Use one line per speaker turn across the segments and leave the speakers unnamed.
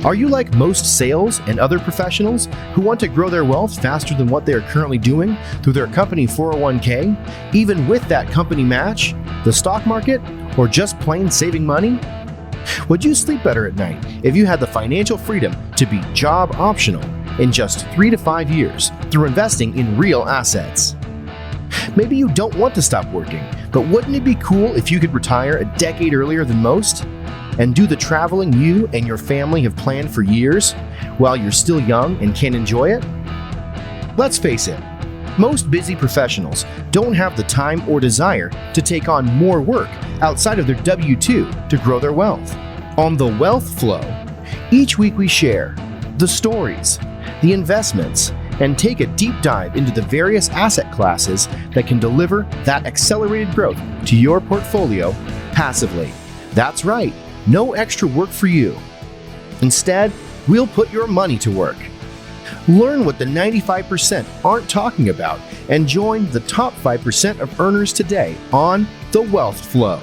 Are you like most sales and other professionals who want to grow their wealth faster than what they are currently doing through their company 401k, even with that company match, the stock market, or just plain saving money? Would you sleep better at night if you had the financial freedom to be job optional in just 3 to 5 years through investing in real assets? Maybe you don't want to stop working, but wouldn't it be cool if you could retire a decade earlier than most and do the traveling you and your family have planned for years while you're still young and can enjoy it? Let's face it, most busy professionals don't have the time or desire to take on more work outside of their W-2 to grow their wealth. On The Wealth Flow, each week we share the stories, the investments, and take a deep dive into the various asset classes that can deliver that accelerated growth to your portfolio passively. That's right, no extra work for you. Instead, we'll put your money to work. Learn what the 95% aren't talking about and join the top 5% of earners today on The Wealth Flow.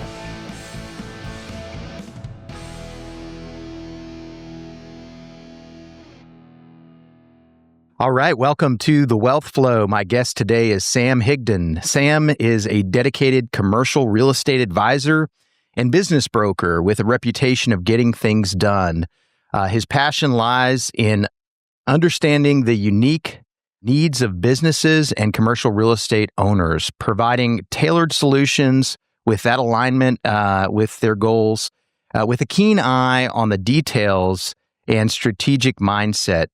All right, welcome to The Wealth Flow. My guest today is Sam Higdon. Sam is a dedicated commercial real estate advisor and business broker with a reputation of getting things done. His passion lies in understanding the unique needs of businesses and commercial real estate owners, providing tailored solutions with that alignment with their goals, with a keen eye on the details and strategic mindset.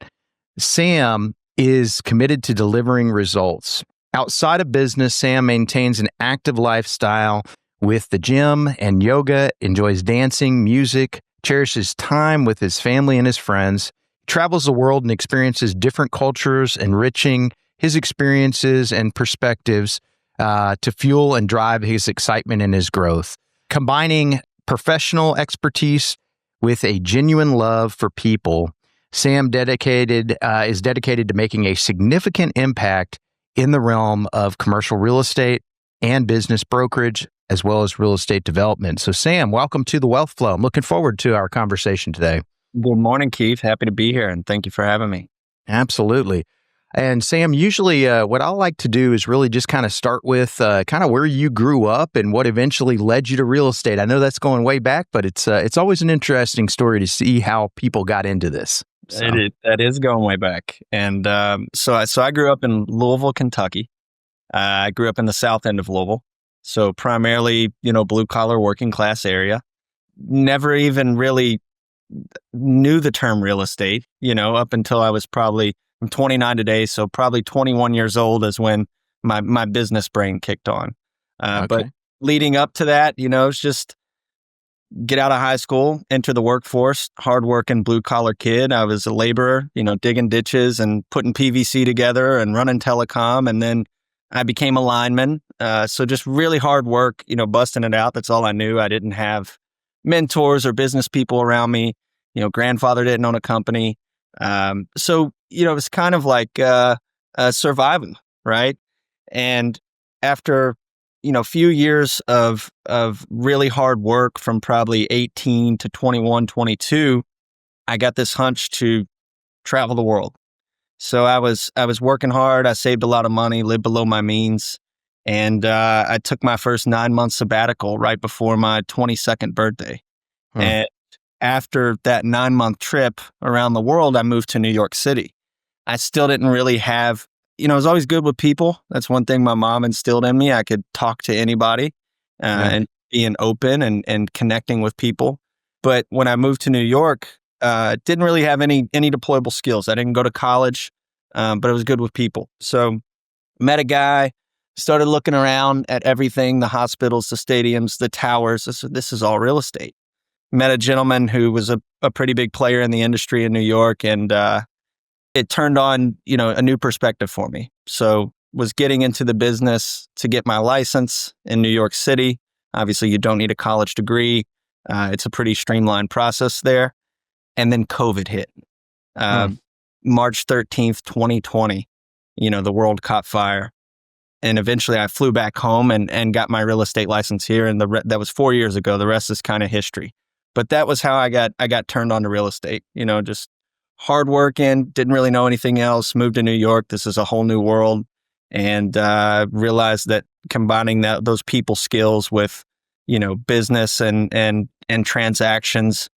Sam is committed to delivering results. Outside of business, Sam maintains an active lifestyle with the gym and yoga, enjoys dancing, music, cherishes time with his family and his friends, travels the world and experiences different cultures, enriching his experiences and perspectives to fuel and drive his excitement and his growth. Combining professional expertise with a genuine love for people, Sam is dedicated to making a significant impact in the realm of commercial real estate and business brokerage, as well as real estate development. So Sam, welcome to The Wealth Flow. I'm looking forward to our conversation today.
Good morning, Keith. Happy to be here, and thank you for having me.
Absolutely. And Sam, usually what I like to do is really just kind of start with kind of where you grew up and what eventually led you to real estate. I know that's going way back, but it's always an interesting story to see how people got into this. So.
That is going way back. And so I grew up in Louisville, Kentucky. I grew up in the south end of Louisville. So primarily, blue collar working class area. Never even really knew the term real estate, up until I'm 29 today. So probably 21 years old is when my business brain kicked on.
Okay.
But leading up to that, it's just get out of high school, enter the workforce, hardworking blue collar kid. I was a laborer, digging ditches and putting PVC together and running telecom. And then I became a lineman. So just really hard work, busting it out. That's all I knew. I didn't have mentors or business people around me. Grandfather didn't own a company. So, it was kind of like survival, right? And after a few years of really hard work from probably 18 to 21, 22, I got this hunch to travel the world. So I was working hard. I saved a lot of money, lived below my means. And I took my first 9-month sabbatical right before my 22nd birthday. And after that 9-month trip around the world, I moved to New York City. I still didn't really have, I was always good with people. That's one thing my mom instilled in me. I could talk to anybody and being open and connecting with people. But when I moved to New York, didn't really have any deployable skills. I didn't go to college, but I was good with people. So met a guy, started looking around at everything, the hospitals, the stadiums, the towers. This is all real estate. Met a gentleman who was a pretty big player in the industry in New York, and it turned on, a new perspective for me. So was getting into the business to get my license in New York City. Obviously, you don't need a college degree. It's a pretty streamlined process there. And then COVID hit. March 13th, 2020, the world caught fire. And eventually I flew back home and got my real estate license here. And that was 4 years ago. The rest is kind of history. But that was how I got turned on to real estate, just hardworking, didn't really know anything else, moved to New York. This is a whole new world. And realized that combining those people skills with, business and transactions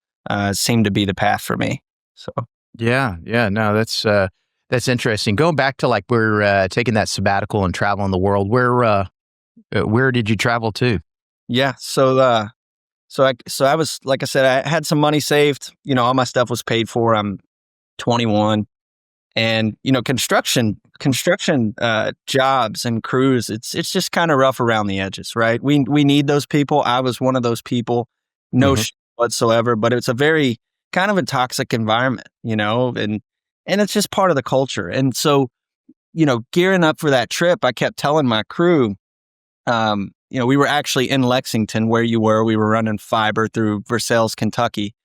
seemed to be the path for me. So
yeah, no, that's interesting. Going back to like we're taking that sabbatical and traveling the world. Where did you travel to?
yeah, so I was, like I said, I had some money saved. All my stuff was paid for. I'm 21. And, construction jobs and crews, it's just kind of rough around the edges, right? We need those people. I was one of those people, no shit whatsoever, but it's a very kind of a toxic environment, and it's just part of the culture. And so, gearing up for that trip, I kept telling my crew, we were actually in Lexington where you were. We were running fiber through Versailles, Kentucky.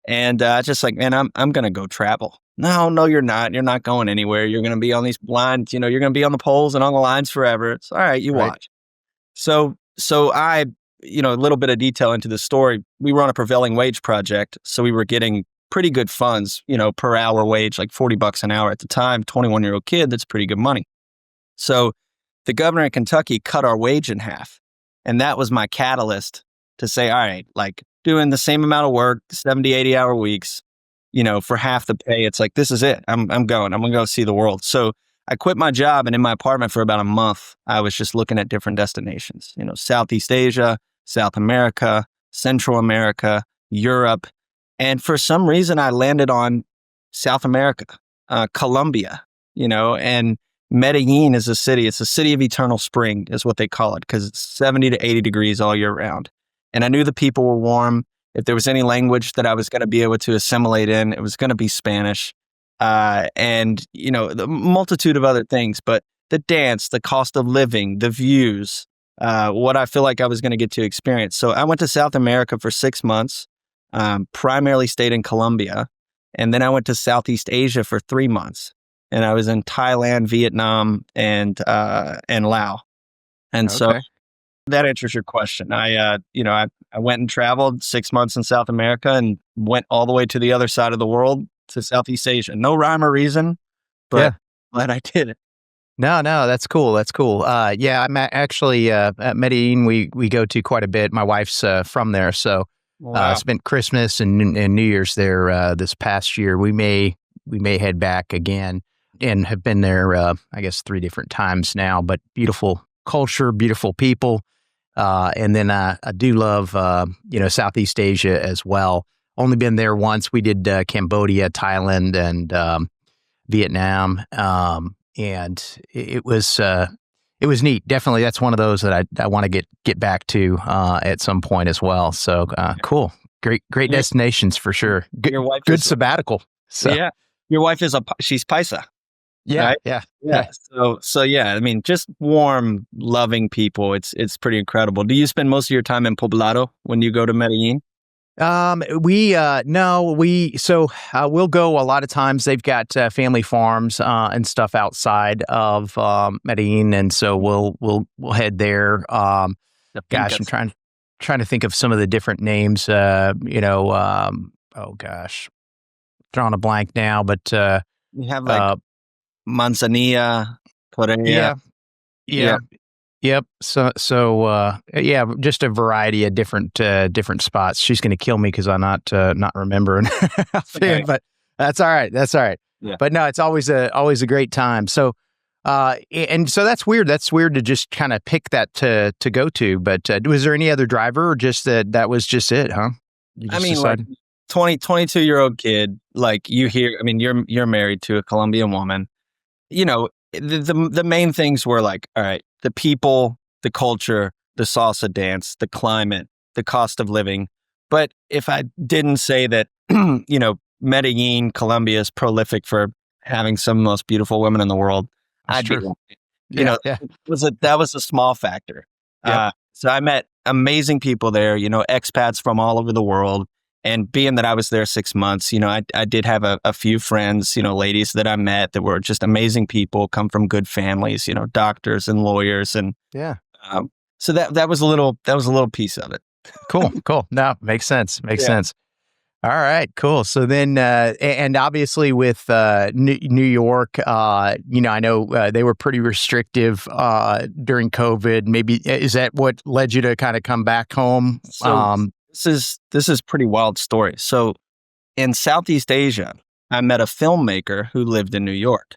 And just like, man, I'm going to go travel. No, you're not. You're not going anywhere. You're going to be on these lines, you're going to be on the poles and on the lines forever. It's all right. You watch. So I, a little bit of detail into the story. We were on a prevailing wage project. So we were getting pretty good funds, per hour wage, like $40 an hour at the time, 21-year-old kid. That's pretty good money. So the governor of Kentucky cut our wage in half. And that was my catalyst to say, all right, like doing the same amount of work, 70, 80 hour weeks, for half the pay. It's like, this is it. I'm going to go see the world. So I quit my job, and in my apartment for about a month, I was just looking at different destinations, Southeast Asia, South America, Central America, Europe. And for some reason I landed on South America, Colombia, and Medellin is a city. It's a city of eternal spring is what they call it, because it's 70 to 80 degrees all year round. And I knew the people were warm. If there was any language that I was going to be able to assimilate in, it was going to be Spanish. And, the multitude of other things, but the dance, the cost of living, the views, what I feel like I was going to get to experience. So I went to South America for 6 months, primarily stayed in Colombia. And then I went to Southeast Asia for 3 months. And I was in Thailand, Vietnam, and Laos. And so that answers your question. I went and traveled 6 months in South America and went all the way to the other side of the world to Southeast Asia. No rhyme or reason, but glad I did it.
No, that's cool. That's cool. I'm actually at Medellin. We go to quite a bit. My wife's from there, so spent Christmas and New Year's there this past year. We may head back again, and have been there, I guess 3 different times now. But beautiful culture, beautiful people. And then I do love, Southeast Asia as well. Only been there once. We did Cambodia, Thailand, and Vietnam. And it was neat. Definitely, that's one of those that I want to get back to at some point as well. So cool, great destinations for sure. Good sabbatical. So.
Yeah, your wife she's Paisa.
Yeah,
right? Yeah. So I mean, just warm, loving people. It's pretty incredible. Do you spend most of your time in Poblado when you go to Medellin?
We'll go a lot of times. They've got family farms and stuff outside of Medellin, and so we'll head there. I'm trying to think of some of the different names. Oh gosh, drawing a blank now, but
you have like Manzanilla, Correa.
Yeah. Yep. So, just a variety of different spots. She's going to kill me because I'm not remembering.
Okay.
But that's all right.
Yeah.
But no, it's always a great time. So, and so that's weird. That's weird to just kind of pick that to go to. But was there any other driver, or just that was just it, huh?
Like 22-year-old kid, like you hear. I mean, you're married to a Colombian woman. The main things were like, all right, the people, the culture, the salsa dance, the climate, the cost of living. But if I didn't say that, Medellin, Colombia is prolific for having some of the most beautiful women in the world, I'd be wrong. That was a small factor.
Yep.
So I met amazing people there, expats from all over the world. And being that I was there 6 months, I did have a few friends, ladies that I met that were just amazing people, come from good families, doctors and lawyers, and so that was a little piece of it.
Cool. No, makes sense. All right, cool. So then, and obviously with New York, I know they were pretty restrictive during COVID. Maybe is that what led you to kind of come back home?
So this is pretty wild story. So in Southeast Asia, I met a filmmaker who lived in New York.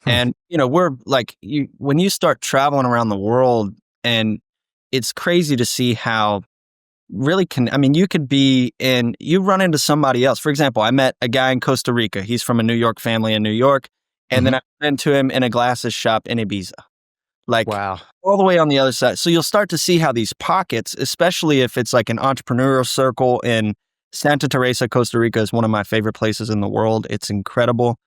And, we're like, when you start traveling around the world, and it's crazy to see how really you could you run into somebody else. For example, I met a guy in Costa Rica. He's from a New York family in New York. And then I ran into him in a glasses shop in Ibiza, like
Wow.
all the way on the other side. So you'll start to see how these pockets, especially if it's like an entrepreneurial circle in Santa Teresa, Costa Rica is one of my favorite places in the world. It's incredible.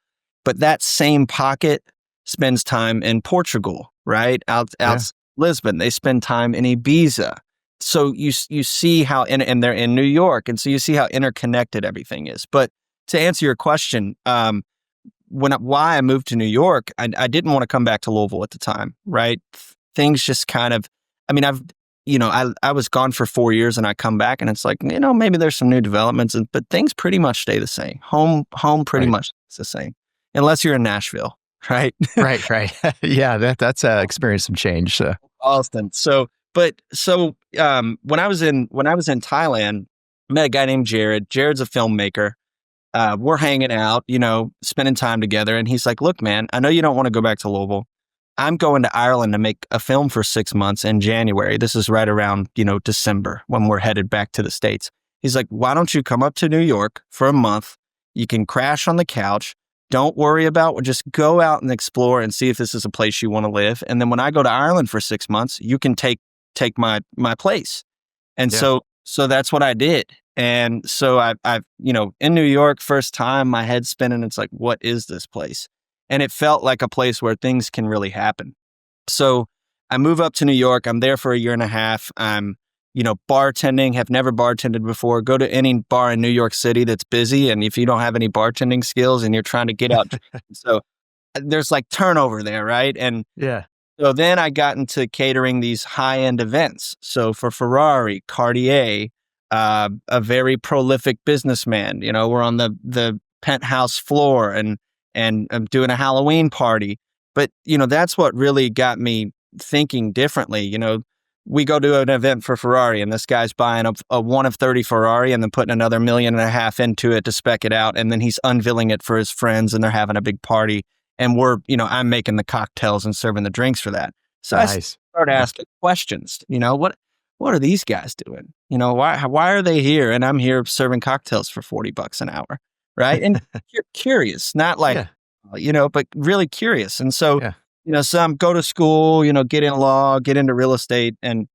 But that same pocket spends time in Portugal, right? Out Lisbon. They spend time in Ibiza. So you see how, and they're in New York. And so you see how interconnected everything is. But to answer your question, why I moved to New York, I didn't want to come back to Louisville at the time, right? Things just kind of, I was gone for 4 years and I come back and it's like, maybe there's some new developments, but things pretty much stay the same. Home pretty much is the same, unless you're in Nashville, right?
Right. Yeah, that's experienced some change. So.
Austin. When I was in Thailand, I met a guy named Jared. Jared's a filmmaker. We're hanging out, spending time together. And he's like, look, man, I know you don't want to go back to Louisville. I'm going to Ireland to make a film for 6 months in January. This is right around, December when we're headed back to the States. He's like, why don't you come up to New York for a month? You can crash on the couch. Don't worry about, just go out and explore and see if this is a place you want to live. And then when I go to Ireland for 6 months, you can take my place. And so that's what I did. And so I've in New York, first time, my head's spinning. It's like, what is this place? And it felt like a place where things can really happen. So I move up to New York. I'm there for a year and a half. I'm, bartending, have never bartended before. Go to any bar in New York City that's busy. And if you don't have any bartending skills and you're trying to get out, so there's like turnover there, right? And so then I got into catering these high-end events. So for Ferrari, Cartier, a very prolific businessman, we're on the penthouse floor and I'm doing a Halloween party. But, that's what really got me thinking differently. We go to an event for Ferrari and this guy's buying a 1 of 30 Ferrari and then putting another $1.5 million into it to spec it out. And then he's unveiling it for his friends and they're having a big party. And I'm making the cocktails and serving the drinks for that. So nice. I started asking questions, what are these guys doing? Why are they here? And I'm here serving cocktails for $40 an hour. Right. And you're curious, not like, but really curious. And so, some go to school, get in law, get into real estate. And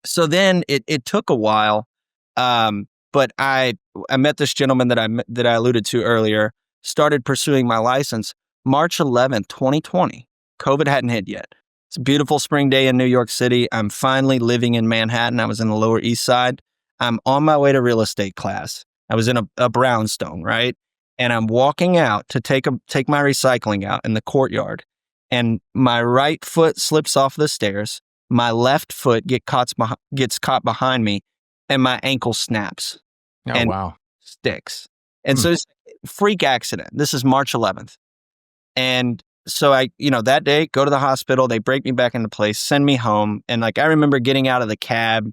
so then it took a while. But I met this gentleman that I alluded to earlier, started pursuing my license March 11th, 2020. COVID hadn't hit yet. It's a beautiful spring day in New York City. I'm finally living in Manhattan. I was in the Lower East Side. I'm on my way to real estate class. I was in a brownstone, right? And I'm walking out to take my recycling out in the courtyard. And my right foot slips off the stairs. My left foot gets caught behind me and my ankle snaps.
Oh,
and
wow.
Sticks. And so it's a freak accident. This is March 11th. And so I, that day, go to the hospital, they break me back into place, send me home. And I remember getting out of the cab,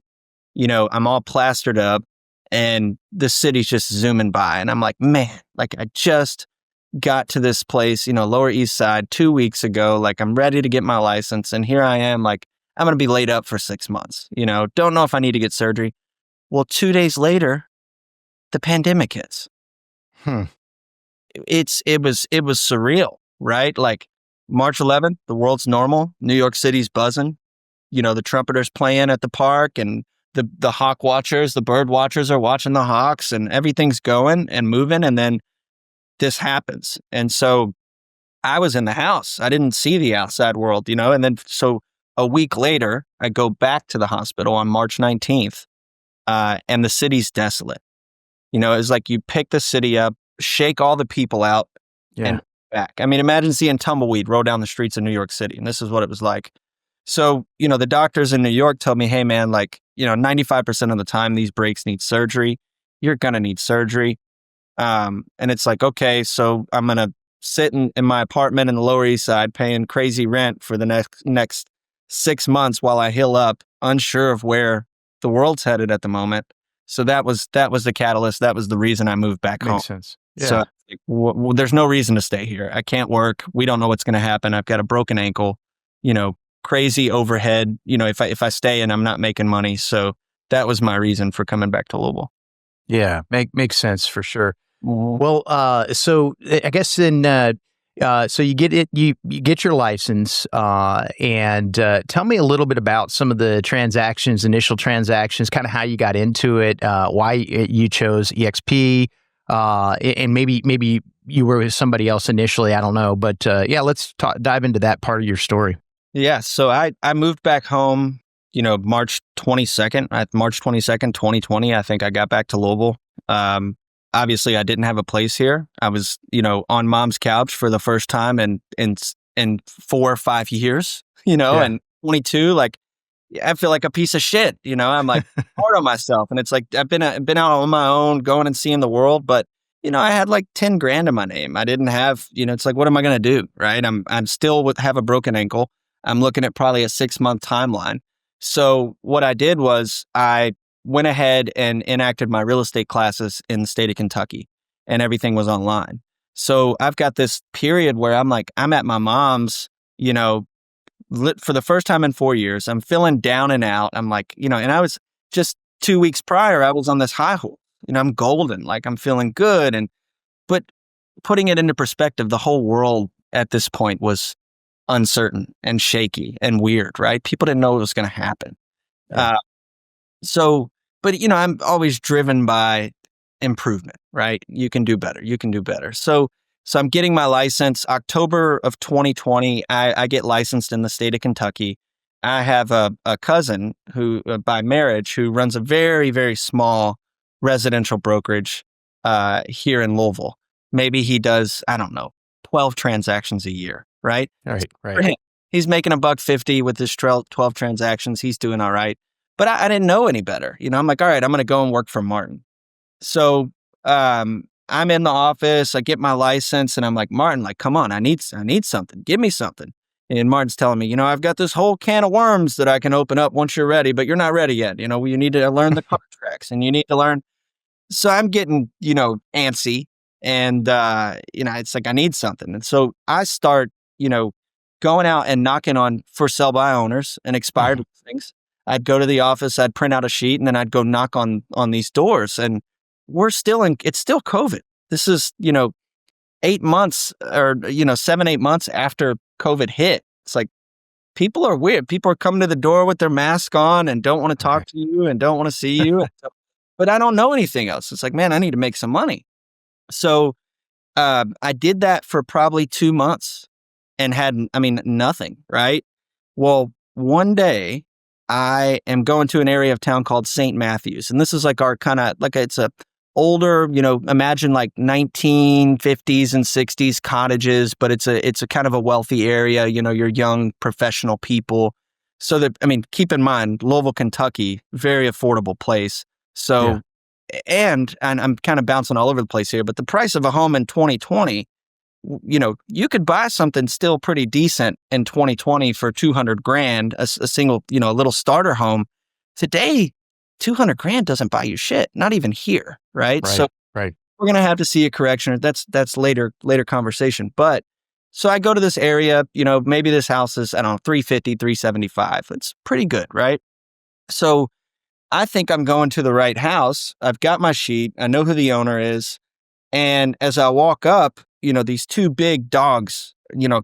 I'm all plastered up and the city's just zooming by. And I'm like, man, I just got to this place, Lower East Side 2 weeks ago. I'm ready to get my license. And here I am, I'm going to be laid up for 6 months, don't know if I need to get surgery. Well, 2 days later, the pandemic hits. It was surreal, right? March 11th, the world's normal. New York City's buzzing. The trumpeters playing at the park and the hawk watchers, the bird watchers are watching the hawks and everything's going and moving. And then this happens. And so I was in the house. I didn't see the outside world, and then so a week later, I go back to the hospital on March 19th and the city's desolate. It's like you pick the city up, shake all the people out and back. Imagine seeing tumbleweed roll down the streets of New York City. And this is what it was like. So, the doctors in New York told me, hey, man, 95% of the time, these breaks need surgery. You're going to need surgery. And it's like, okay, so I'm going to sit in my apartment in the Lower East Side paying crazy rent for the next 6 months while I heal up, unsure of where the world's headed at the moment. So that was the catalyst. That was the reason I moved back home.
Makes sense. Yeah.
So there's no reason to stay here. I can't work. We don't know what's going to happen. I've got a broken ankle, crazy overhead, if I stay and I'm not making money. So that was my reason for coming back to Louisville.
Yeah, makes sense for sure.
Mm-hmm.
Well, so I guess then, so you get it, you get your license, and tell me a little bit about some of the initial transactions, kind of how you got into it, why you chose EXP, and maybe you were with somebody else initially. I don't know, but yeah, let's dive into that part of your story.
Yeah, so I moved back home, March 22nd, 2020. I think I got back to Louisville. Obviously, I didn't have a place here. I was, on mom's couch for the first time in 4 or 5 years, and 22, like, I feel like a piece of shit, I'm like hard on myself. And it's like, I've been out on my own, going and seeing the world, but, I had like 10 grand in my name. I didn't have, it's like, what am I going to do? Right. I'm still have a broken ankle. I'm looking at probably a 6-month timeline. So what I did was I went ahead and enacted my real estate classes in the state of Kentucky, and everything was online. So I've got this period where I'm at my mom's, for the first time in 4 years. I'm feeling down and out. I'm like, and I was just 2 weeks prior, I was on this high horse. I'm golden, like I'm feeling good. But putting it into perspective, the whole world at this point was uncertain and shaky and weird, right? People didn't know what was going to happen.
Yeah.
But I'm always driven by improvement, right? You can do better. You can do better. So I'm getting my license October of 2020. I get licensed in the state of Kentucky. I have a cousin who, by marriage, who runs a very, very small residential brokerage here in Louisville. Maybe he does, I don't know, 12 transactions a year, right?
Right.
For him, he's making $150 with his 12 transactions. He's doing all right. But I didn't know any better. I'm like, all right, I'm going to go and work for Martin. So I'm in the office. I get my license, and I'm like, Martin, like, come on, I need something. Give me something. And Martin's telling me, I've got this whole can of worms that I can open up once you're ready, but you're not ready yet. You need to learn the contracts, and you need to learn. So I'm getting, antsy, and it's like I need something. And so I start, going out and knocking on for sell by owners and expired listings. I'd go to the office, I'd print out a sheet, and then I'd go knock on these doors. And it's still COVID. This is, 8 months or, 7-8 months after COVID hit. It's like, people are weird. People are coming to the door with their mask on and don't want to talk to you and don't want to see you. But I don't know anything else. It's like, man, I need to make some money. So I did that for probably 2 months and had, nothing, right? Well, one day I am going to an area of town called St. Matthews. And this is like our kind of, like, it's a older, imagine like 1950s and 60s cottages, but it's a kind of a wealthy area, you're young professional people. So that, keep in mind, Louisville, Kentucky, very affordable place. So, and I'm kind of bouncing all over the place here, but the price of a home in 2020, you could buy something still pretty decent in 2020 for 200 grand, a single, a little starter home. Today, 200 grand doesn't buy you shit, not even here, right? So we're going to have to see a correction. That's later conversation. But so I go to this area, maybe this house is, I don't know, 350, 375. It's pretty good, right? So I think I'm going to the right house. I've got my sheet. I know who the owner is. And as I walk up, these two big dogs,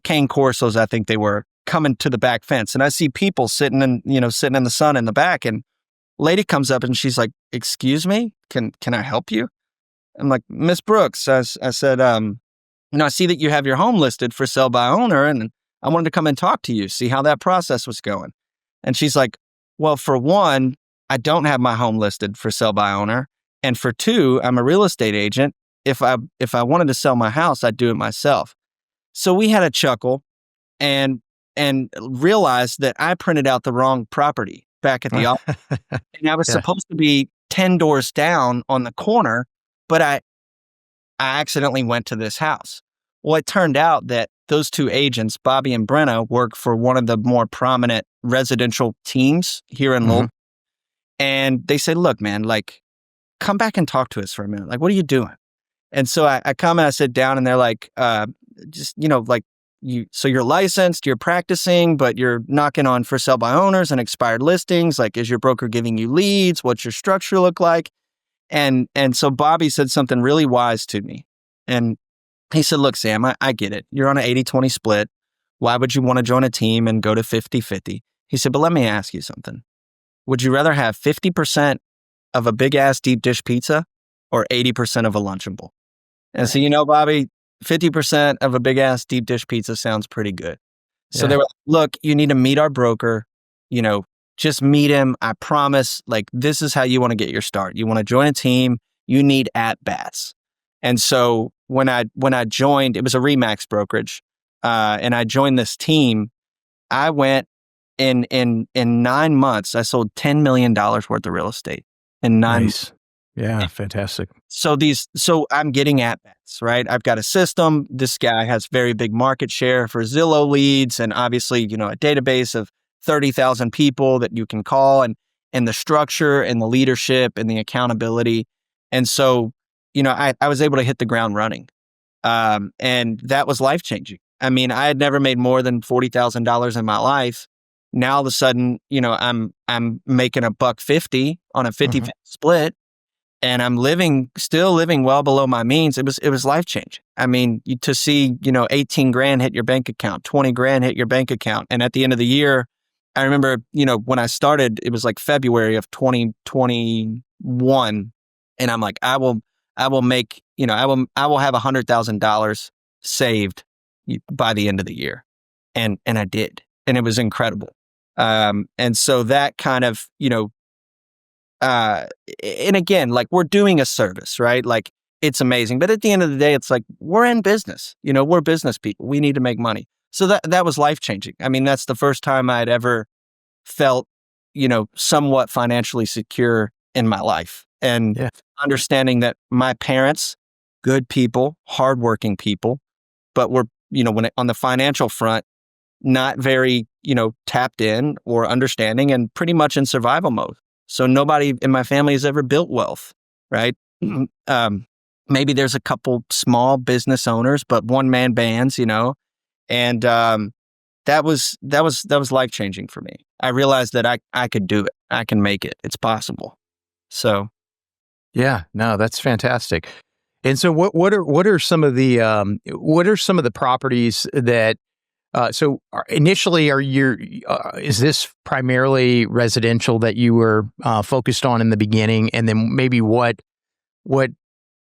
cane corsos, I think they were, coming to the back fence. And I see people sitting in the sun in the back. And lady comes up and she's like, "Excuse me, can I help you?" I'm like, "Miss Brooks," I said, I see that you have your home listed for sale by owner, and I wanted to come and talk to you, see how that process was going." And she's like, "Well, for one, I don't have my home listed for sale by owner. And for two, I'm a real estate agent. If I wanted to sell my house, I'd do it myself." So we had a chuckle and realized that I printed out the wrong property back at the office. And I was supposed to be 10 doors down on the corner, but I accidentally went to this house. Well, it turned out that those two agents, Bobby and Brenna, work for one of the more prominent residential teams here in Louisville. And they said, look, man, like, come back and talk to us for a minute. Like, what are you doing? And so I come and I sit down and they're like, so you're licensed, you're practicing, but you're knocking on for sale by owners and expired listings. Like, is your broker giving you leads? What's your structure look like? And so Bobby said something really wise to me. And he said, look, Sam, I get it. You're on an 80-20 split. Why would you want to join a team and go to 50-50? He said, but let me ask you something. Would you rather have 50% of a big ass deep dish pizza or 80% of a Lunchable? And so, Bobby, 50% of a big ass deep dish pizza sounds pretty good. So they were like, look, you need to meet our broker, just meet him. I promise, like, this is how you want to get your start. You want to join a team, you need at bats. And so when I joined, it was a Remax brokerage, and I joined this team. I went in 9 months, I sold $10 million worth of real estate in 9 months.
Yeah, fantastic.
So I'm getting at bats, right? I've got a system. This guy has very big market share for Zillow leads, and obviously, a database of 30,000 people that you can call, and the structure and the leadership and the accountability. And so, I was able to hit the ground running. And that was life-changing. I mean, I had never made more than $40,000 in my life. Now all of a sudden, I'm making $150 on a 50 split, and I'm still living well below my means. It was life-changing. I mean, to see, 18 grand hit your bank account, 20 grand hit your bank account. And at the end of the year, I remember, when I started, it was like February of 2021. And I'm like, I will make, I will have $100,000 saved by the end of the year. And I did. And it was incredible. And so that kind of, and again, like, we're doing a service, right? Like, it's amazing. But at the end of the day, it's like, we're in business, we're business people. We need to make money. So that was life-changing. I mean, that's the first time I'd ever felt, somewhat financially secure in my life. And understanding that my parents, good people, hardworking people, but were, on the financial front, not very, tapped in or understanding, and pretty much in survival mode. So nobody in my family has ever built wealth, right? Maybe there's a couple small business owners, but one-man bands, and that was life-changing for me. I realized that I could do it. I can make it. It's possible. So.
Yeah, no, that's fantastic. And so what are some of the properties that initially is this primarily residential that you were focused on in the beginning, and then maybe what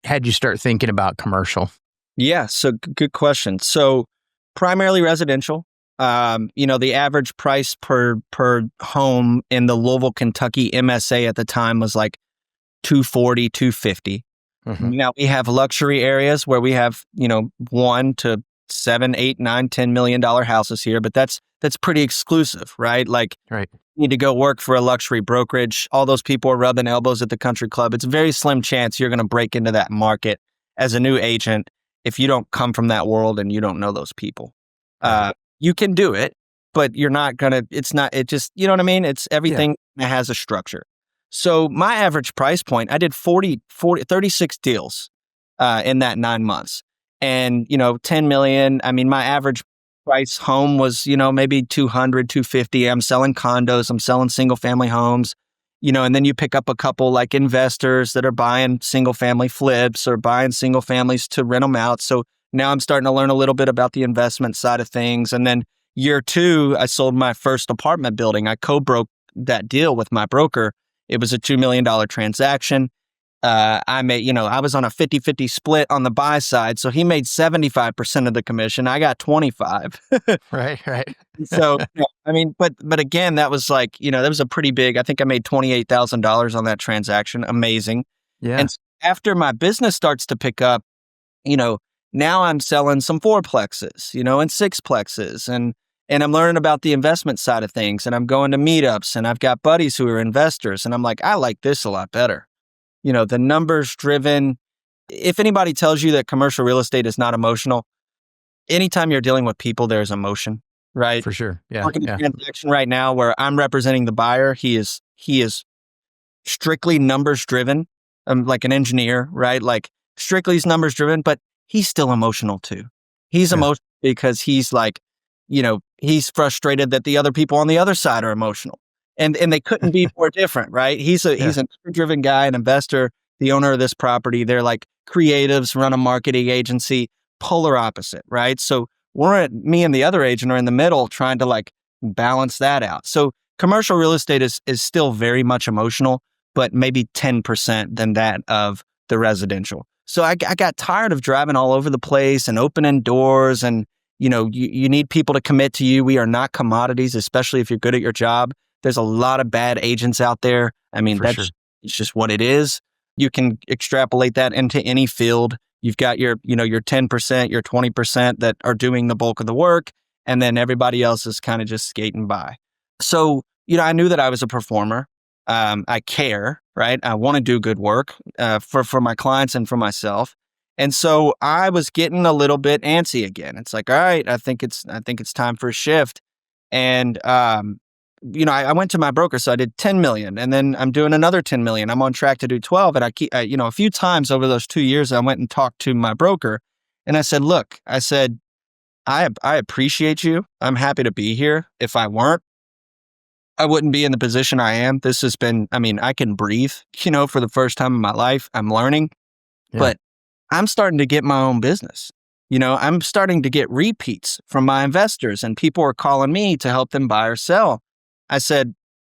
had you start thinking about commercial?
Yeah, so good question. So primarily residential. The average price per home in the Louisville, Kentucky MSA at the time was like $240, $250. Now we have luxury areas where we have, $1 to $7, $8, $9, $10 million houses here, but that's pretty exclusive, right? Like, you need to go work for a luxury brokerage. All those people are rubbing elbows at the country club. It's a very slim chance you're going to break into that market as a new agent if you don't come from that world and you don't know those people. You can do it, but you're not going to, you know what I mean? It's everything that has a structure. So my average price point, I did 36 deals in that 9 months. And, 10 million, I mean, my average price home was, maybe 200, 250. I'm selling condos, I'm selling single family homes, and then you pick up a couple like investors that are buying single family flips or buying single families to rent them out. So now I'm starting to learn a little bit about the investment side of things. And then year 2, I sold my first apartment building. I co-broke that deal with my broker. It was a $2 million transaction. I was on a 50-50 split on the buy side. So he made 75% of the commission. I got 25.
Right.
So, I mean, but again, that was like, that was a pretty big, I think I made $28,000 on that transaction. Amazing.
Yeah.
And after my business starts to pick up, now I'm selling some 4plexes, and 6plexes, and I'm learning about the investment side of things, and I'm going to meetups, and I've got buddies who are investors, and I'm like, I like this a lot better. The numbers driven, if anybody tells you that commercial real estate is not emotional, anytime you're dealing with people, there's emotion, right?
For sure. Yeah.
Working a
Yeah.
transaction right now where I'm representing the buyer. He is strictly numbers driven. Like an engineer, right? Like strictly numbers driven, but he's still emotional too. He's
Yeah.
emotional because he's like, he's frustrated that the other people on the other side are emotional, and they couldn't be more different, right? He's
Yeah.
an driven guy, an investor, the owner of this property. They're like creatives, run a marketing agency, polar opposite, right? So me and the other agent are in the middle trying to like balance that out. So commercial real estate is still very much emotional, but maybe 10% than that of the residential. So I got tired of driving all over the place and opening doors, and you need people to commit to you. We are not commodities, especially if you're good at your job. There's a lot of bad agents out there. I mean, it's just what it is. You can extrapolate that into any field. You've got your 10%, your 20% that are doing the bulk of the work, and then everybody else is kind of just skating by. So, I knew that I was a performer. I care, right? I want to do good work for my clients and for myself. And so I was getting a little bit antsy again. It's like, all right, I think it's time for a shift. And I went to my broker, so I did 10 million, and then I'm doing another 10 million. I'm on track to do 12, and a few times over those 2 years, I went and talked to my broker, and I said, look, I appreciate you. I'm happy to be here. If I weren't, I wouldn't be in the position I am. This has been, I can breathe, for the first time in my life. I'm learning, but I'm starting to get my own business. I'm starting to get repeats from my investors, and people are calling me to help them buy or sell. I said,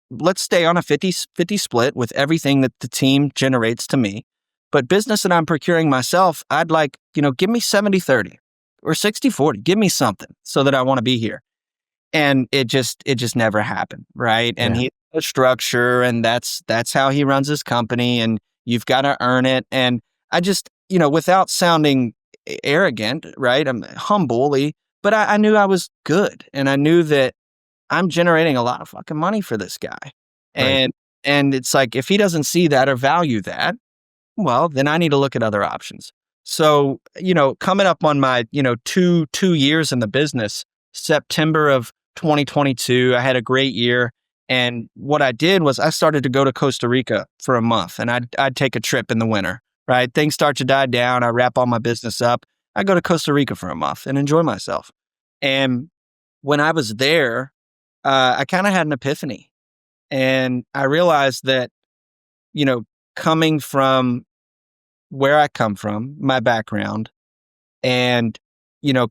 let's stay on a 50-50 split with everything that the team generates to me. But business that I'm procuring myself, I'd like, give me 70-30 or 60-40. Give me something so that I want to be here. And it just never happened, right? And he has a structure, and that's how he runs his company, and you've got to earn it. And I just, without sounding arrogant, right? I'm humbly, but I knew I was good, and I knew that I'm generating a lot of fucking money for this guy. And it's like, if he doesn't see that or value that, well, then I need to look at other options. So, coming up on my, 2 years in the business, September of 2022, I had a great year. And what I did was I started to go to Costa Rica for a month, and I'd take a trip in the winter, right? Things start to die down. I wrap all my business up. I go to Costa Rica for a month and enjoy myself. And when I was there, I kind of had an epiphany, and I realized that, coming from where I come from, my background, and,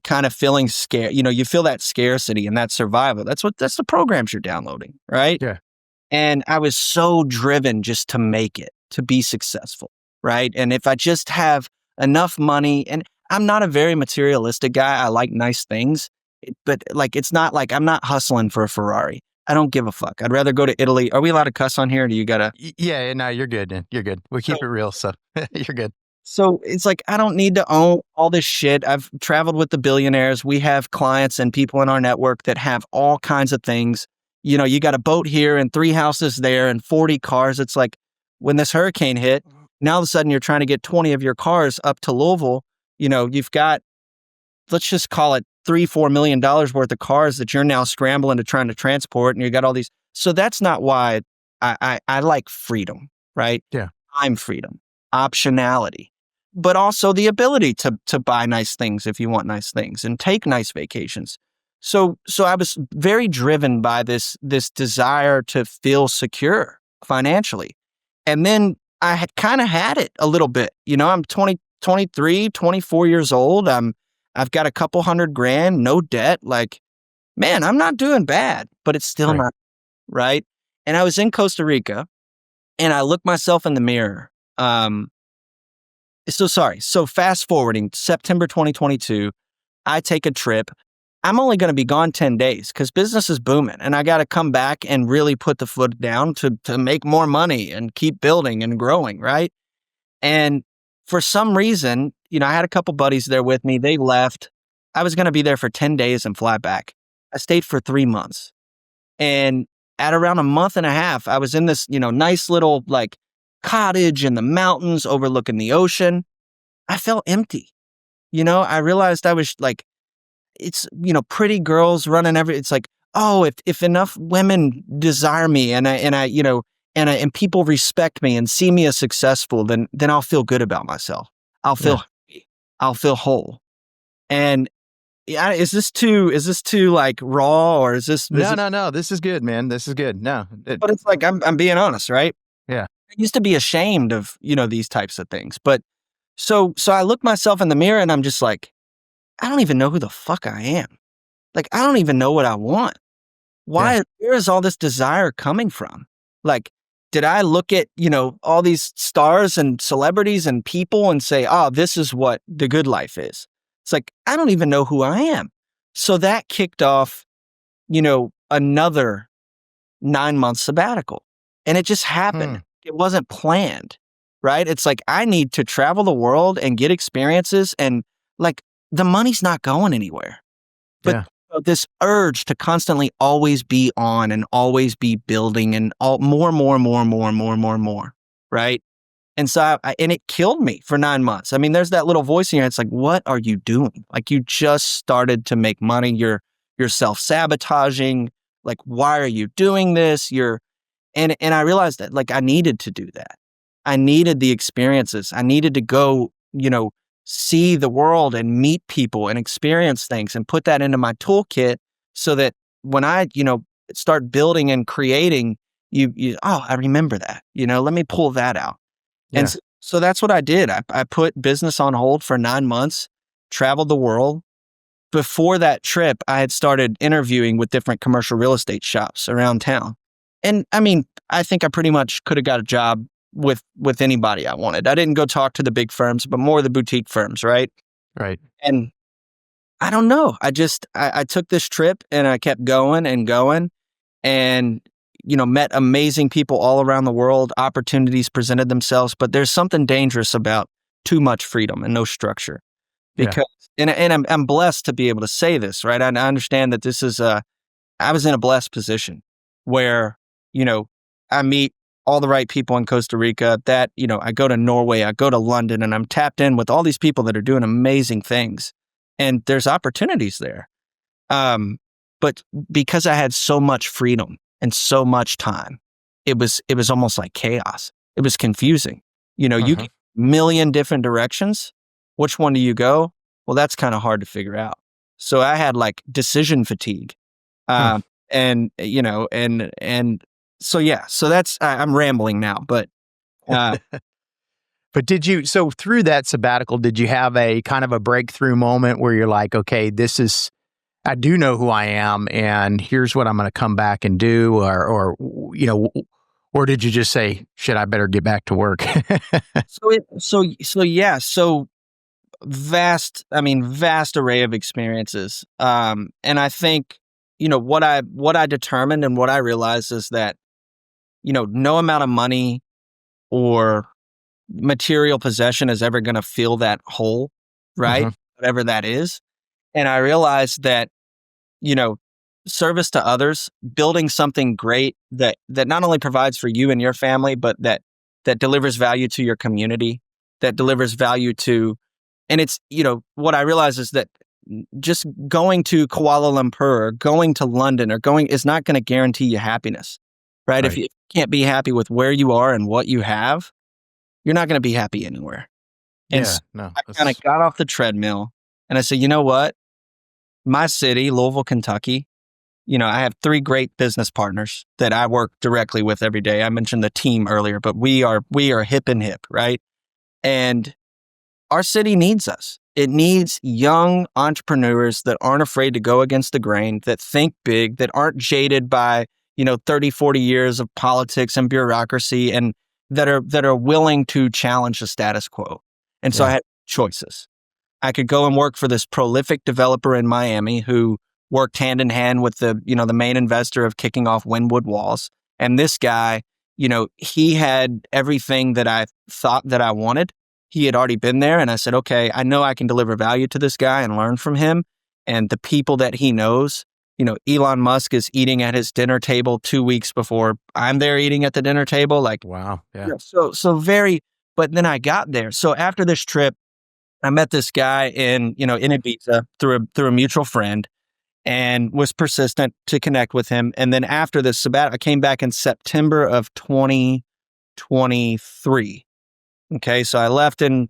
kind of feeling scared, you feel that scarcity and that survival. That's the programs you're downloading, right?
Yeah.
And I was so driven just to make it, to be successful, right? And if I just have enough money, and I'm not a very materialistic guy, I like nice things, but like, it's not like I'm not hustling for a Ferrari. I don't give a fuck. I'd rather go to Italy. Are we allowed to cuss on here? Or do you gotta?
Yeah, no, you're good. Man. You're good. We keep it real, so you're good.
So it's like, I don't need to own all this shit. I've traveled with the billionaires. We have clients and people in our network that have all kinds of things. You got a boat here and 3 houses there and 40 cars. It's like, when this hurricane hit, now all of a sudden you're trying to get 20 of your cars up to Louisville. You've got, let's just call it $3-4 million worth of cars that you're now scrambling to trying to transport, and you got all these. So that's not why I like freedom, right?
Yeah.
I'm freedom, optionality, but also the ability to buy nice things if you want nice things and take nice vacations. So I was very driven by this desire to feel secure financially. And then I had kind of had it a little bit. I'm 23, 24 years old. I've got a couple $100,000, no debt. Like, man, I'm not doing bad, but it's still not right. And I was in Costa Rica, and I looked myself in the mirror. So fast forwarding September 2022, I take a trip. I'm only going to be gone 10 days because business is booming, and I got to come back and really put the foot down to make more money and keep building and growing, right? And for some reason, I had a couple buddies there with me. They left. I was going to be there for 10 days and fly back. I stayed for 3 months. And at around a month and a half, I was in this, nice little like cottage in the mountains overlooking the ocean. I felt empty. I realized I was like, it's, pretty girls running it's like, oh, if enough women desire me and people respect me and see me as successful, then I'll feel good about myself. I'll feel
Yeah.
happy. I'll feel whole. And yeah, is this too like raw, or is this?
No. This is good, man. This is good. No.
But it's like, I'm being honest, right?
Yeah.
I used to be ashamed of, these types of things. But so I look myself in the mirror and I'm just like, I don't even know who the fuck I am. Like, I don't even know what I want. Where is all this desire coming from? Like, did I look at, all these stars and celebrities and people and say, oh, this is what the good life is? It's like, I don't even know who I am. So that kicked off, another 9-month sabbatical. And it just happened. It wasn't planned, right? It's like, I need to travel the world and get experiences, and like, the money's not going anywhere. But this urge to constantly always be on and always be building and more, right? And so and it killed me for 9 months. I mean, there's that little voice in here. It's like, what are you doing? Like, you just started to make money. You're self-sabotaging. Like, why are you doing this? And I realized that, like, I needed to do that. I needed the experiences. I needed to go, see the world and meet people and experience things and put that into my toolkit, so that when I, start building and creating, I remember that, let me pull that out.
Yeah.
And so that's what I did. I put business on hold for 9 months, traveled the world. Before that trip, I had started interviewing with different commercial real estate shops around town. And I mean, I think I pretty much could have got a job with anybody I wanted. I didn't go talk to the big firms, but more the boutique firms, right?
Right.
And I don't know. I took this trip and I kept going and going, and, met amazing people all around the world. Opportunities presented themselves, but there's something dangerous about too much freedom and no structure. Because, and I'm blessed to be able to say this, right? I understand that this is I was in a blessed position where, I meet all the right people in Costa Rica, that, I go to Norway, I go to London, and I'm tapped in with all these people that are doing amazing things. And there's opportunities there. But because I had so much freedom and so much time, it was almost like chaos. It was confusing. You get a million different directions. Which one do you go? Well, that's kind of hard to figure out. So I had like decision fatigue. And so, so that's, I'm rambling now, but,
but so through that sabbatical, did you have a kind of a breakthrough moment where you're like, okay, I do know who I am, and here's what I'm going to come back and do, or did you just say, shit, I better get back to work?
So vast array of experiences. And I think, what I determined and what I realized is that, no amount of money or material possession is ever going to fill that hole, right? Whatever that is. And I realized that, service to others, building something great that not only provides for you and your family, but that delivers value to your community, that delivers value to, and it's, what I realized is that just going to Kuala Lumpur or going to London or is not going to guarantee you happiness, right? If you can't be happy with where you are and what you have, you're not going to be happy anywhere. And I kind of got off the treadmill and I said, you know what? My city, Louisville, Kentucky, I have 3 great business partners that I work directly with every day. I mentioned the team earlier, but we are hip and hip, right? And our city needs us. It needs young entrepreneurs that aren't afraid to go against the grain, that think big, that aren't jaded by, 30, 40 years of politics and bureaucracy, and that are willing to challenge the status quo. And so I had choices. I could go and work for this prolific developer in Miami who worked hand in hand with the main investor of kicking off Wynwood Walls. And this guy, he had everything that I thought that I wanted. He had already been there. And I said, okay, I know I can deliver value to this guy and learn from him and the people that he knows. Elon Musk is eating at his dinner table 2 weeks before I'm there eating at the dinner table. Like,
wow. Yeah.
But then I got there. So after this trip, I met this guy in Ibiza through a mutual friend, and was persistent to connect with him. And then after this sabbatical, I came back in September of 2023. Okay. So I left in,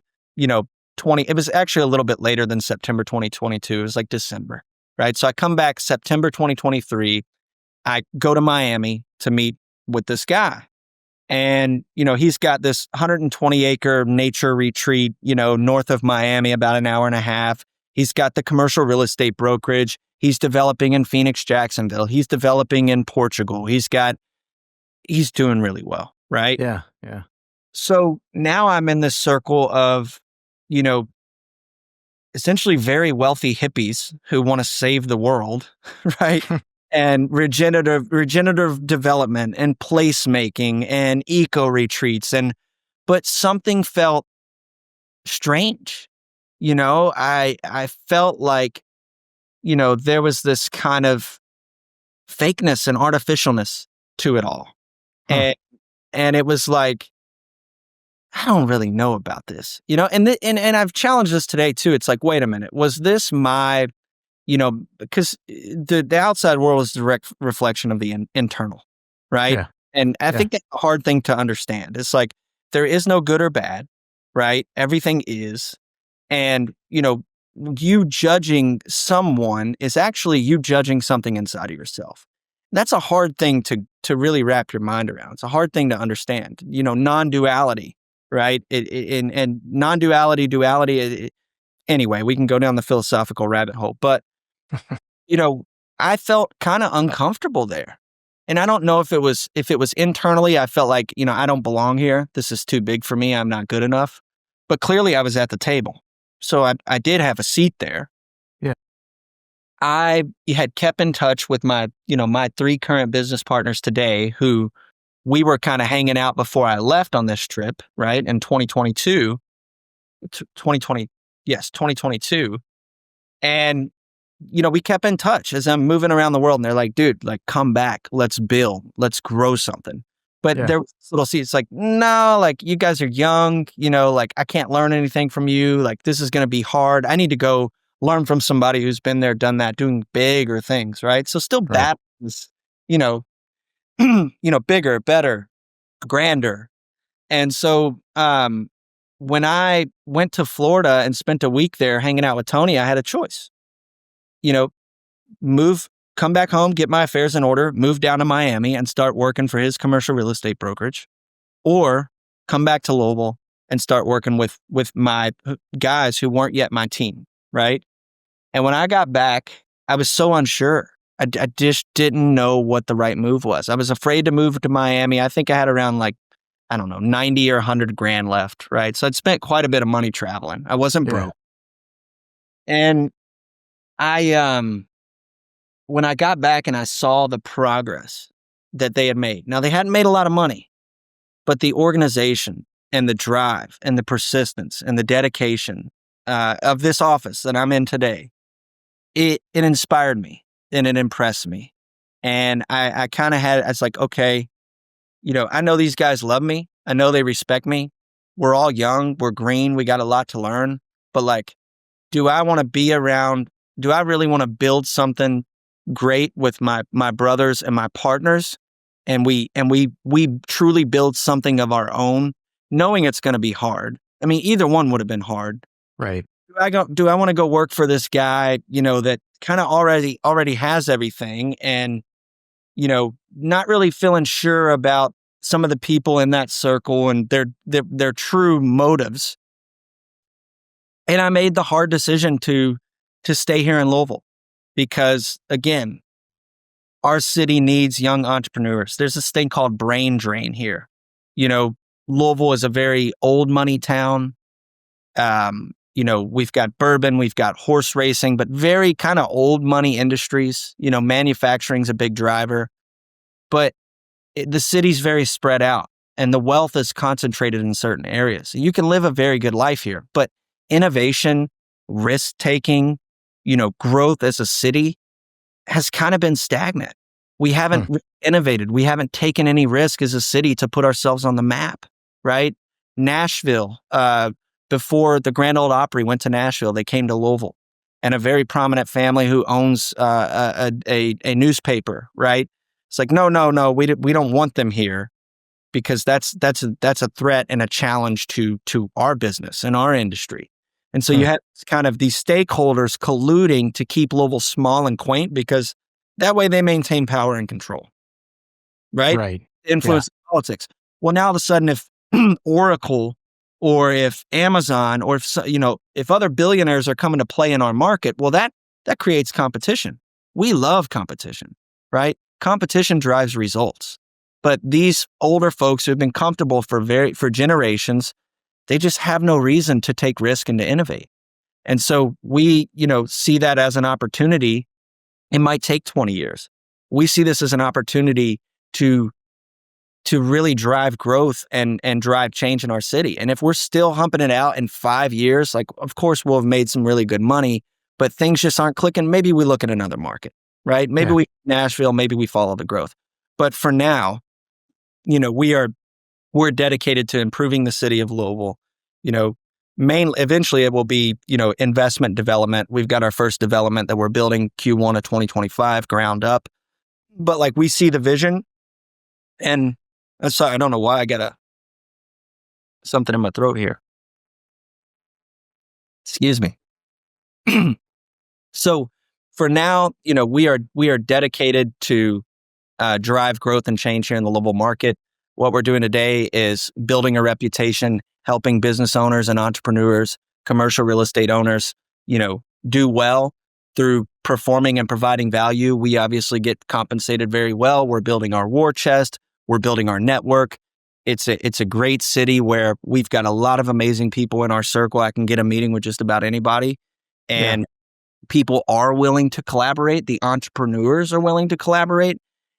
20, it was actually a little bit later than September 2022. It was like December, right? So I come back September 2023. I go to Miami to meet with this guy. And, he's got this 120 acre nature retreat, north of Miami, about an hour and a half. He's got the commercial real estate brokerage. He's developing in Phoenix, Jacksonville. He's developing in Portugal. He's doing really well, right?
Yeah, yeah.
So now I'm in this circle of, essentially very wealthy hippies who want to save the world, right? And regenerative development and placemaking and eco retreats. But something felt strange. I felt like, there was this kind of fakeness and artificialness to it all. And it was like, I don't really know about this, and I've challenged this today too. It's like, wait a minute, was this my, because the outside world is a direct reflection of the internal, right?
Yeah.
And I think that's a hard thing to understand. It's like, there is no good or bad, right? Everything is. And, you judging someone is actually you judging something inside of yourself. That's a hard thing to really wrap your mind around. It's a hard thing to understand, non-duality, right? And non-duality, duality. Anyway, we can go down the philosophical rabbit hole, but, I felt kind of uncomfortable there. And I don't know if it was internally, I felt like, I don't belong here. This is too big for me. I'm not good enough. But clearly I was at the table. So I did have a seat there.
Yeah.
I had kept in touch with my 3 current business partners today, who we were kind of hanging out before I left on this trip, right? In 2022. And, we kept in touch as I'm moving around the world, and they're like, dude, like, come back, let's build, let's grow something. But there was this little seat. It's like, no, like, you guys are young, like, I can't learn anything from you. Like, this is going to be hard. I need to go learn from somebody who's been there, done that, doing bigger things, right? So still
Right.
battles, bigger, better, grander. And so when I went to Florida and spent a week there hanging out with Tony, I had a choice. Come back home, get my affairs in order, move down to Miami and start working for his commercial real estate brokerage, or come back to Louisville and start working with my guys who weren't yet my team, right? And when I got back, I was so unsure. I just didn't know what the right move was. I was afraid to move to Miami. I think I had around 90 or 100 grand left, right? So I'd spent quite a bit of money traveling. I wasn't broke. And when I got back and I saw the progress that they had made. Now, they hadn't made a lot of money, but the organization and the drive and the persistence and the dedication of this office that I'm in today, it inspired me and it impressed me. And I kind of it's like, okay, I know these guys love me. I know they respect me. We're all young. We're green. We got a lot to learn. But like, do I want to be around? Do I really want to build something great with my brothers and my partners, and we truly build something of our own, knowing it's going to be hard? I mean, either one would have been hard,
Right.
do I want to go work for this guy, that kind of already has everything, and not really feeling sure about some of the people in that circle and their true motives? And I made the hard decision to stay here in Louisville. Because again, our city needs young entrepreneurs. There's this thing called brain drain here. Louisville is a very old money town. We've got bourbon, we've got horse racing, but very kind of old money industries. Manufacturing's a big driver. But the city's very spread out, and the wealth is concentrated in certain areas. You can live a very good life here, but innovation, risk-taking, growth as a city has kind of been stagnant. We haven't innovated. We haven't taken any risk as a city to put ourselves on the map, right? Nashville, before the Grand Ole Opry went to Nashville, they came to Louisville, and a very prominent family who owns a newspaper, right? It's like, no, we don't want them here because that's a threat and a challenge to our business and our industry. And so you have kind of these stakeholders colluding to keep Louisville small and quaint because that way they maintain power and control, right?
Right.
Influence politics. Well, now all of a sudden, if Oracle or if Amazon or if other billionaires are coming to play in our market, well, that creates competition. We love competition, right? Competition drives results. But these older folks who've been comfortable for generations, they just have no reason to take risk and to innovate. And so we, see that as an opportunity. It might take 20 years. We see this as an opportunity to really drive growth and drive change in our city. And if we're still humping it out in 5 years, like, of course, we'll have made some really good money, but things just aren't clicking. Maybe we look at another market, right? Maybe we Nashville, maybe we follow the growth. But for now, we're dedicated to improving the city of Louisville. Eventually it will be, investment development. We've got our first development that we're building Q1 of 2025, ground up. But like, we see the vision, and I'm sorry, I don't know why I got something in my throat here. Excuse me. So for now, we are dedicated to drive growth and change here in the Louisville market. What we're doing today is building a reputation, helping business owners and entrepreneurs, commercial real estate owners, do well through performing and providing value. We obviously get compensated very well. We're building our war chest. We're building our network. It's a great city where we've got a lot of amazing people in our circle. I can get a meeting with just about anybody, and people are willing to collaborate. The entrepreneurs are willing to collaborate.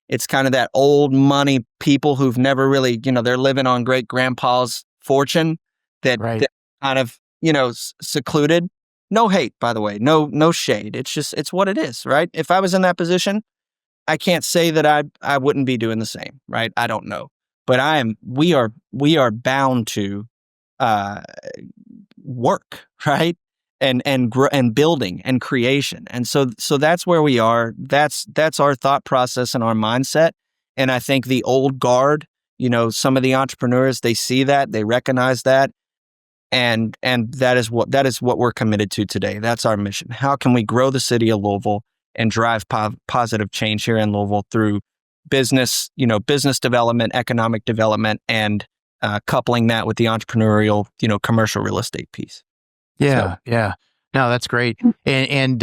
It's kind of that old money people who've never really, they're living on great grandpa's fortune that kind of, secluded. No hate, by the way, no shade. It's what it is, right? If I was in that position, I can't say that I wouldn't be doing the same, right? I don't know, but we are bound to work, right? And building and creation. And so that's where we are. That's our thought process and our mindset. And I think the old guard, some of the entrepreneurs, they see that, they recognize that. And that is what we're committed to today. That's our mission. How can we grow the city of Louisville and drive positive change here in Louisville through business development, economic development, and coupling that with the entrepreneurial, commercial real estate piece.
Yeah. No, that's great. And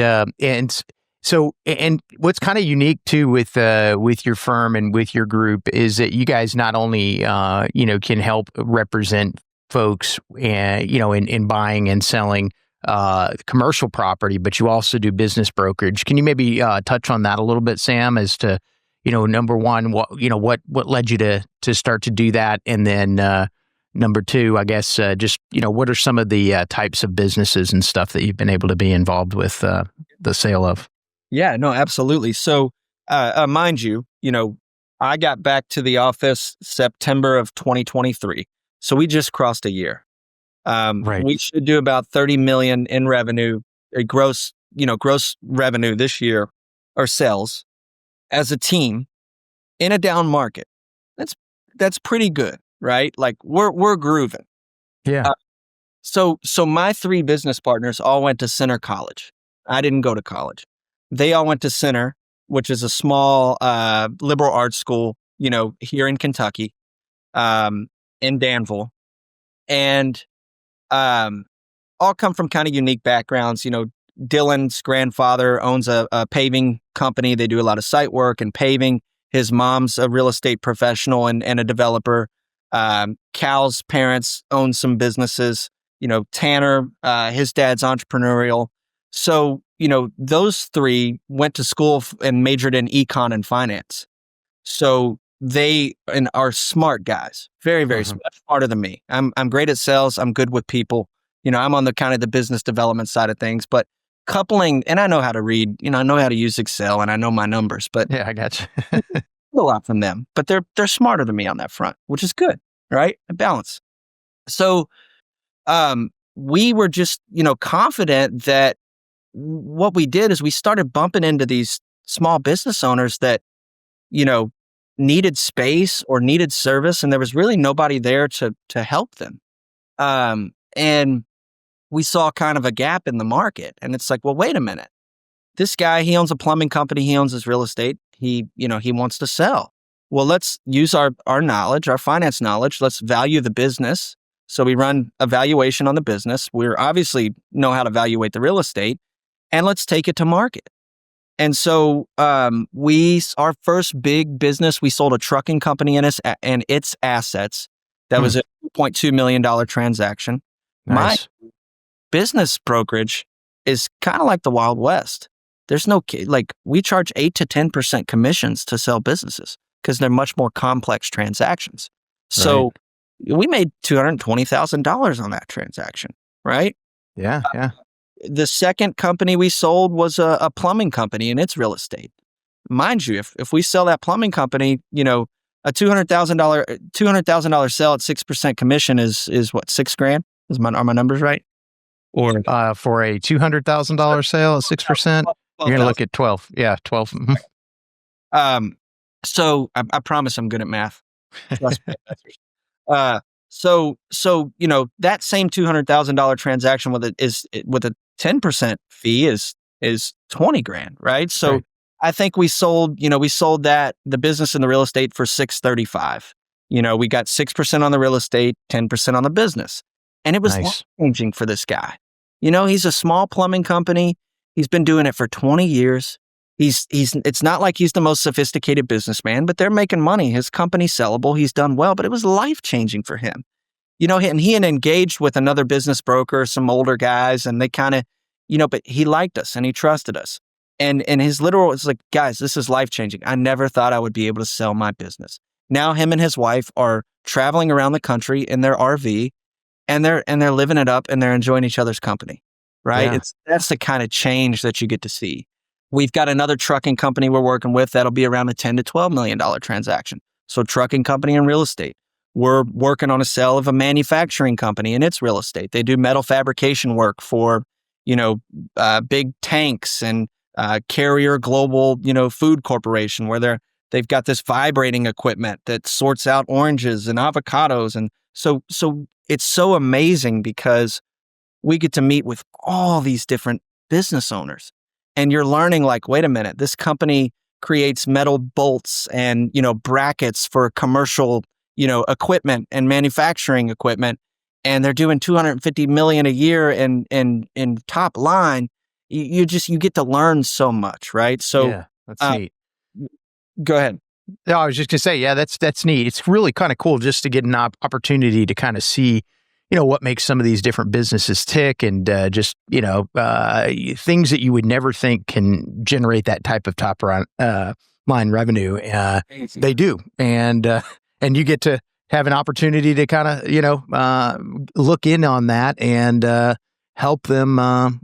what's kind of unique too with your firm and with your group is that you guys not only can help represent folks in buying and selling commercial property, but you also do business brokerage. Can you maybe touch on that a little bit, Sam, as to number one, what led you to start to do that, and then number two, I guess, what are some of the types of businesses and stuff that you've been able to be involved with the sale of?
Yeah, no, absolutely. So, mind you, I got back to the office September of 2023. So we just crossed a year. We should do about 30 million in revenue, gross revenue this year, or sales as a team in a down market. That's pretty good. Right? Like we're grooving.
Yeah.
So my three business partners all went to Center College. I didn't go to college. They all went to Center, which is a small liberal arts school, here in Kentucky, in Danville, and all come from kind of unique backgrounds. Dylan's grandfather owns a paving company. They do a lot of site work and paving. His mom's a real estate professional and a developer. Cal's parents own some businesses, Tanner, his dad's entrepreneurial. So, those three went to school and majored in econ and finance. So they are smart guys, very, very smart, smarter than me. I'm great at sales. I'm good with people. I'm on the kind of the business development side of things, but coupling, and I know how to read, I know how to use Excel and I know my numbers, but
yeah, I got you.
A lot from them, but they're smarter than me on that front, which is good, right? A balance. So, we were just, confident that what we did is we started bumping into these small business owners that, needed space or needed service, and there was really nobody there to help them. And we saw kind of a gap in the market. And it's like, well, wait a minute. This guy, he owns a plumbing company. He owns his real estate. He wants to sell. Well, let's use our knowledge, our finance knowledge. Let's value the business. So we run a valuation on the business. We're obviously know how to evaluate the real estate, and let's take it to market. And so our first big business, we sold a trucking company and its assets. That was a $2.2 million transaction.
Nice.
My business brokerage is kind of like the Wild West. There's no, we charge 8 to 10% commissions to sell businesses because they're much more complex transactions. So we made $220,000 on that transaction, right?
Yeah.
The second company we sold was a plumbing company and its real estate. Mind you, if we sell that plumbing company, a $200,000 sell at 6% commission is what, $6,000? Are my numbers right? Or
for a $200,000 sale at 6%, you're going to look at 12. Yeah, 12. Mm-hmm.
So I promise I'm good at math. So that same $200,000 transaction with a 10% fee is $20,000, right? So I think we sold the business and the real estate for $635,000. We got 6% on the real estate, 10% on the business. And it was life-changing for this guy. He's a small plumbing company. He's been doing it for 20 years. It's not like he's the most sophisticated businessman, but they're making money. His company's sellable. He's done well, but it was life-changing for him. And he had engaged with another business broker, some older guys, and they kind of, but he liked us and he trusted us. And his literal was like, guys, this is life-changing. I never thought I would be able to sell my business. Now him and his wife are traveling around the country in their RV, and they're living it up and they're enjoying each other's company, right?
Yeah.
That's the kind of change that you get to see. We've got another trucking company we're working with that'll be around a $10 to $12 million transaction. So trucking company and real estate. We're working on a sale of a manufacturing company and its real estate. They do metal fabrication work for, big tanks and Carrier Global, Food Corporation, where they've got this vibrating equipment that sorts out oranges and avocados. And so it's so amazing because we get to meet with all these different business owners. And you're learning wait a minute, this company creates metal bolts and, brackets for commercial, equipment and manufacturing equipment. And they're doing $250 million a year in top line. You get to learn so much, right? So
yeah, that's neat.
Go ahead.
No, I was just gonna say, yeah, that's neat. It's really kind of cool just to get an opportunity to kind of see, what makes some of these different businesses tick, and just things that you would never think can generate that type of top line revenue. They do, and you get to have an opportunity to kind of look in on that and help them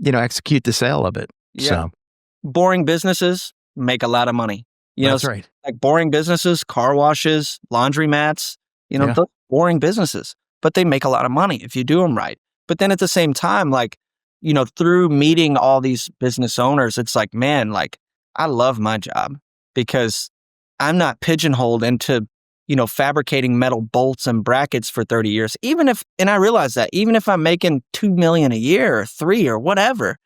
execute the sale of it.
Yeah.
So
boring businesses make a lot of money.
That's right.
Like boring businesses, car washes, laundromats, those boring businesses, but they make a lot of money if you do them right. But then at the same time, through meeting all these business owners, it's like, man, I love my job because I'm not pigeonholed into, fabricating metal bolts and brackets for 30 years. And I realize that even if I'm making $2 million a year or $3 million or whatever,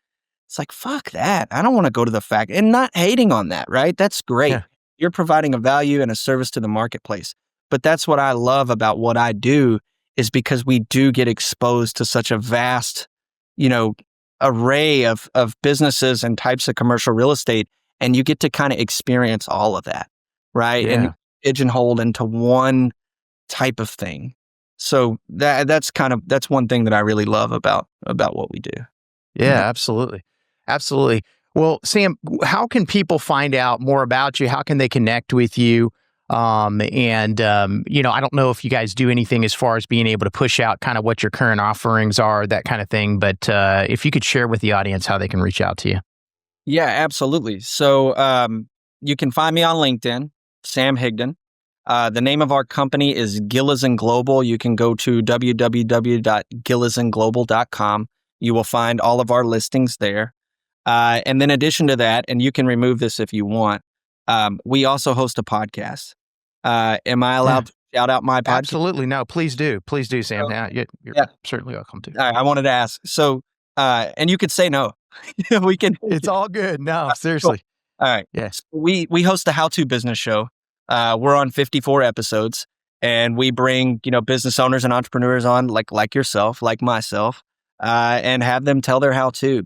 it's like, fuck that. I don't want to go to the factory, and not hating on that, right? That's great.
Yeah.
You're providing a value and a service to the marketplace. But that's what I love about what I do, is because we do get exposed to such a vast, array of businesses and types of commercial real estate. And you get to kind of experience all of that, right?
Yeah.
And pigeonholed into one type of thing. So that's one thing that I really love about what we do.
Yeah, absolutely. Absolutely. Well, Sam, how can people find out more about you? How can they connect with you? I don't know if you guys do anything as far as being able to push out kind of what your current offerings are, that kind of thing. But if you could share with the audience how they can reach out to you.
Yeah, absolutely. So you can find me on LinkedIn, Sam Higdon. The name of our company is Gillison Global. You can go to www.gillisonglobal.com. You will find all of our listings there. And then in addition to that, and you can remove this if you want, we also host a podcast. Am I allowed to shout out my podcast?
Absolutely. No, please do. Please do, Sam. You're certainly welcome to.
All right, I wanted to ask. So, and you could say no. We can.
It's all good. No, seriously.
All right.
Yes.
We host a how-to business show. We're on 54 episodes, and we bring, business owners and entrepreneurs on like yourself, like myself, and have them tell their how-to.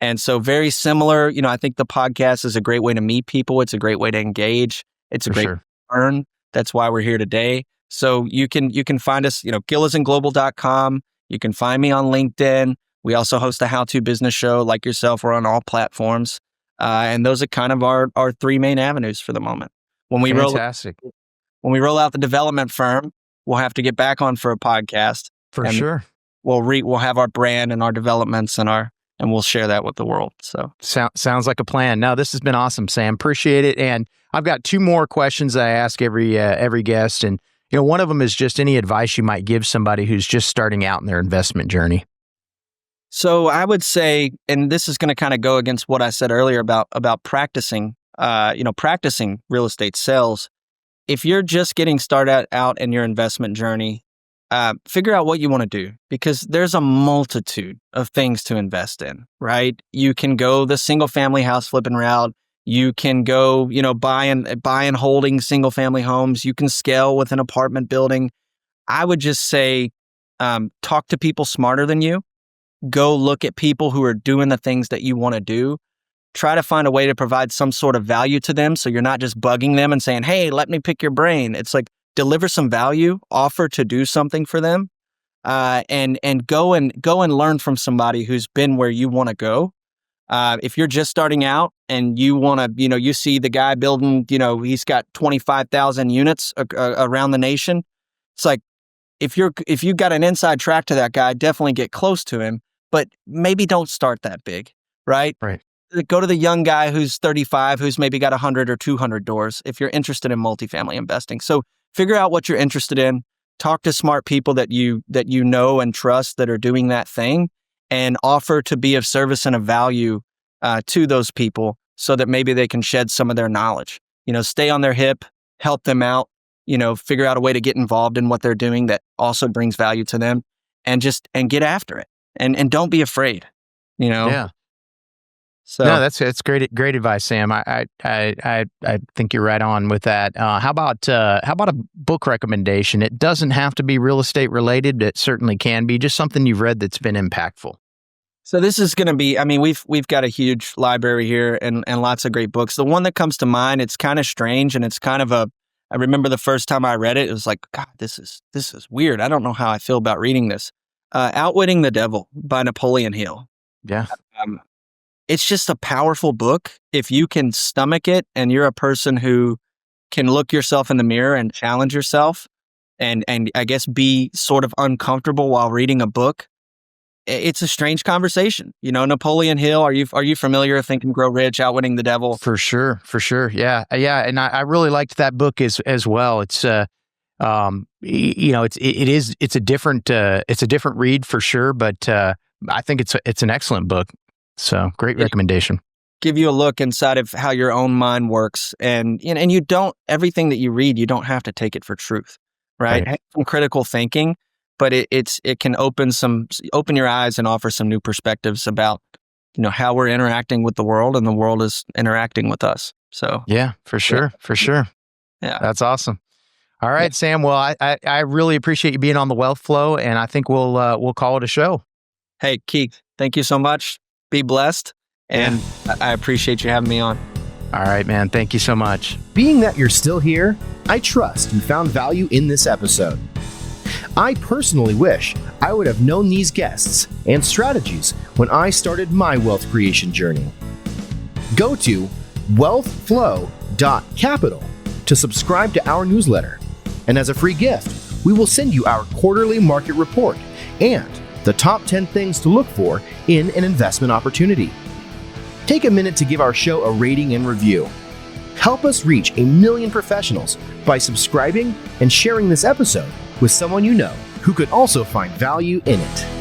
And so very similar, I think the podcast is a great way to meet people. It's a great way to engage. It's a great way to learn. That's why we're here today. So you can find us, gillisonglobal.com. You can find me on LinkedIn. We also host a how-to business show like yourself. We're on all platforms. And those are kind of our three main avenues for the moment. When we roll out the development firm, we'll have to get back on for a podcast.
For sure.
We'll have our brand and our developments and we'll share that with the world. So
sounds like a plan. No, this has been awesome, Sam. Appreciate it. And I've got two more questions that I ask every guest. And one of them is just any advice you might give somebody who's just starting out in their investment journey.
So I would say, and this is going to kind of go against what I said earlier about practicing, practicing real estate sales. If you're just getting started out in your investment journey, figure out what you want to do, because there's a multitude of things to invest in, right? You can go the single family house flipping route. You can go, buy and holding single family homes. You can scale with an apartment building. I would just say, talk to people smarter than you. Go look at people who are doing the things that you want to do. Try to find a way to provide some sort of value to them, so you're not just bugging them and saying, "Hey, let me pick your brain." It's like, deliver some value, offer to do something for them, and go and learn from somebody who's been where you want to go. If you're just starting out and you want to, you see the guy building, he's got 25,000 units around the nation. It's like, if you've got an inside track to that guy, definitely get close to him, but maybe don't start that big, right?
Right.
Go to the young guy who's 35, who's maybe got 100 or 200 doors if you're interested in multifamily investing. So figure out what you're interested in, talk to smart people that you know and trust that are doing that thing, and offer to be of service and of value to those people so that maybe they can shed some of their knowledge. Stay on their hip, help them out, figure out a way to get involved in what they're doing that also brings value to them, and get after it. And don't be afraid,
Yeah.
So
no, that's great advice, Sam. I think you're right on with that. How about a book recommendation? It doesn't have to be real estate related, but it certainly can be. Just something you've read that's been impactful.
So this is going to be, we've got a huge library here and lots of great books. The one that comes to mind, it's kind of strange, and it's kind of I remember the first time I read it, it was like, God, this is weird. I don't know how I feel about reading this. Outwitting the Devil by Napoleon Hill.
Yeah.
It's just a powerful book. If you can stomach it and you're a person who can look yourself in the mirror and challenge yourself and I guess be sort of uncomfortable while reading a book, it's a strange conversation. Napoleon Hill, are you familiar with Think and Grow Rich, Outwitting the Devil? For sure.
Yeah. And I really liked that book as well. It's it's a different read for sure, but I think it's an excellent book. So great recommendation.
Give you a look inside of how your own mind works, and you don't, everything that you read, you don't have to take it for truth, right? Have some critical thinking, but it can open your eyes and offer some new perspectives about how we're interacting with the world and the world is interacting with us. So
yeah, for sure. Yeah, that's awesome. All right, Sam. Well, I really appreciate you being on the Wealth Flow, and I think we'll call it a show.
Hey, Keith, thank you so much. Be blessed, and I appreciate you having me on.
All right, man. Thank you so much.
Being that you're still here, I trust you found value in this episode. I personally wish I would have known these guests and strategies when I started my wealth creation journey. Go to wealthflow.capital to subscribe to our newsletter. And as a free gift, we will send you our quarterly market report and the top 10 things to look for in an investment opportunity. Take a minute to give our show a rating and review. Help us reach 1 million professionals by subscribing and sharing this episode with someone you know who could also find value in it.